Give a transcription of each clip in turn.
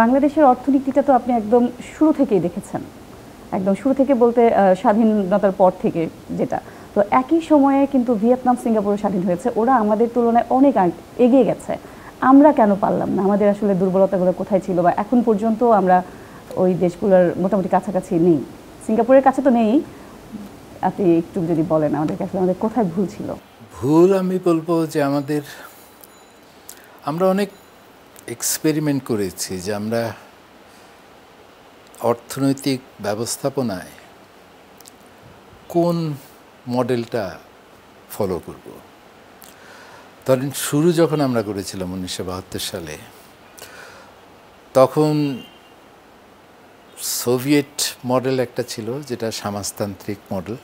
বাংলাদেশের অর্থনীতিটা তো আপনি একদম শুরু থেকেই দেখেছেন, একদম শুরু থেকে বলতে স্বাধীনতার পর থেকে যেটা। তো একই সময়ে কিন্তু ভিয়েতনাম, সিঙ্গাপুরও স্বাধীন হয়েছে, ওরা আমাদের তুলনায় অনেক এগিয়ে গেছে। আমরা কেন পারলাম না? আমাদের আসলে দুর্বলতাগুলো কোথায় ছিল, বা এখন পর্যন্ত আমরা ওই দেশগুলোর মোটামুটি কাছাকাছি নেই? সিঙ্গাপুরের কাছে তো নেই, আপনি একটু যদি বলেন আমাদেরকে আসলে আমাদের কোথায় ভুল ছিল। ভুল আমি বলবো যে আমরা অনেক এক্সপেরিমেন্ট করেছি যে আমরা অর্থনৈতিক ব্যবস্থাপনায় কোন মডেলটা ফলো করব। ধরেন শুরু যখন আমরা করেছিলাম 1972 সালে, তখন সোভিয়েত মডেল একটা ছিল, যেটা সমাজতান্ত্রিক মডেল,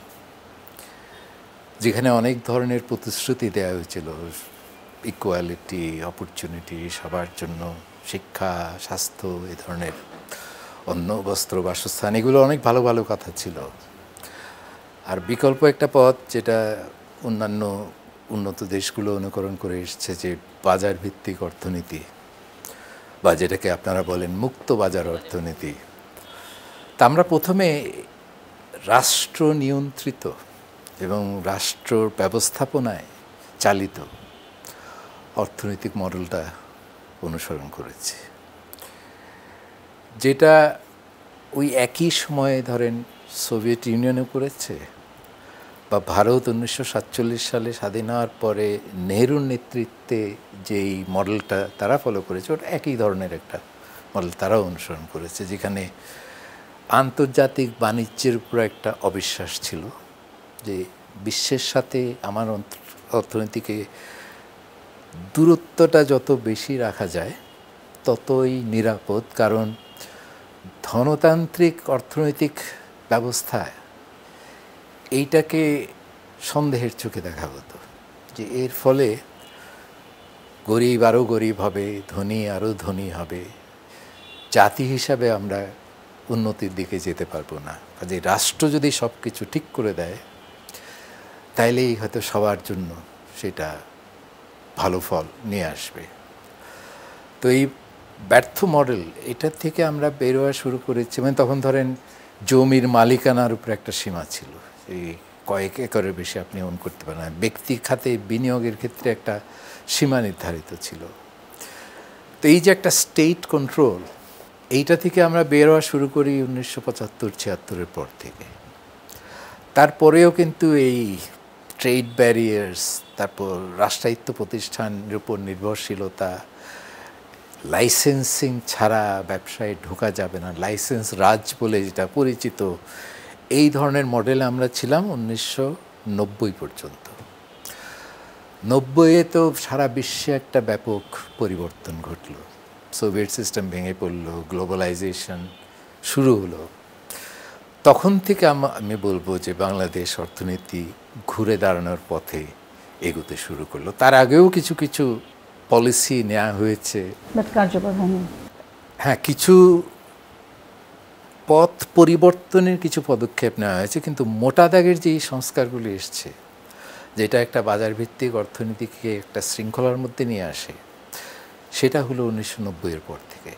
যেখানে অনেক ধরনের প্রতিশ্রুতি দেওয়া হয়েছিল, ইকুয়ালিটি, অপরচুনিটি, সবার জন্য শিক্ষা, স্বাস্থ্য, এই ধরনের, অন্ন, বস্ত্র, বাসস্থান, এগুলো অনেক ভালো ভালো কথা ছিল। আর বিকল্প একটা পথ যেটা অন্যান্য উন্নত দেশগুলো অনুকরণ করে এসছে, যে বাজার ভিত্তিক অর্থনীতি, বা যেটাকে আপনারা বলেন মুক্ত বাজার অর্থনীতি। তা আমরা প্রথমে রাষ্ট্র নিয়ন্ত্রিত এবং রাষ্ট্র ব্যবস্থাপনায় চালিত অর্থনৈতিক মডেলটা অনুসরণ করেছি, যেটা ওই একই সময়ে ধরেন সোভিয়েত ইউনিয়নও করেছে, বা ভারত 1947 সালে স্বাধীন হওয়ার পরে নেহরুর নেতৃত্বে যেই মডেলটা তারা ফলো করেছে, ওটা একই ধরনের একটা মডেল তারাও অনুসরণ করেছে, যেখানে আন্তর্জাতিক বাণিজ্যের উপর একটা অবিশ্বাস ছিল, যে বিশ্বের সাথে আমার অর্থনীতিকে দূরত্বটা যত বেশি রাখা যায় ততই নিরাপদ। কারণ ধনতান্ত্রিক অর্থনৈতিক ব্যবস্থায় এইটাকে সন্দেহের চোখে দেখা হতো, যে এর ফলে গরিব আরও গরিব হবে, ধনী আরও ধনী হবে, জাতি হিসাবে আমরা উন্নতির দিকে যেতে পারবো না। কাজে রাষ্ট্র যদি সব কিছু ঠিক করে দেয়, তাইলেই হয়তো সবার জন্য সেটা ভালো ফল নিয়ে আসবে। তো এই ব্যর্থ মডেল, এটার থেকে আমরা বেরোয়া শুরু করেছি। মানে তখন ধরেন জমির মালিকানার উপর একটা সীমা ছিল, এই কয়েক একরের বেশি আপনি ওন করতে পারেন না। ব্যক্তি খাতে বিনিয়োগের ক্ষেত্রে একটা সীমা নির্ধারিত ছিল। তো এই যে একটা স্টেট কন্ট্রোল, এইটা থেকে আমরা বেরোয়া শুরু করি 1975-76-এর পর থেকে। তারপরেও কিন্তু এই ট্রেড ব্যারিয়ার্স, তারপর রাষ্ট্রায়ত্ত প্রতিষ্ঠানের উপর নির্ভরশীলতা, লাইসেন্সিং ছাড়া ব্যবসায় ঢোকা যাবে না, লাইসেন্স রাজ বলে যেটা পরিচিত, এই ধরনের মডেলে আমরা ছিলাম 1990 পর্যন্ত। 90-এ তো সারা বিশ্বে একটা ব্যাপক পরিবর্তন ঘটল, সোভিয়েত সিস্টেম ভেঙে পড়ল, গ্লোবালাইজেশন শুরু হলো। তখন থেকে আমি বলবো যে বাংলাদেশ অর্থনীতি ঘুরে দাঁড়ানোর পথে এগোতে শুরু করলো। তার আগেও কিছু কিছু পলিসি নেওয়া হয়েছে, কার্যকর হয়নি। হ্যাঁ, কিছু পথ পরিবর্তনের কিছু পদক্ষেপ নেওয়া হয়েছে, কিন্তু মোটা দাগের যেই সংস্কারগুলি এসছে, যেটা একটা বাজারভিত্তিক অর্থনীতিকে একটা শৃঙ্খলার মধ্যে নিয়ে আসে, সেটা হলো 1990-এর পর থেকে।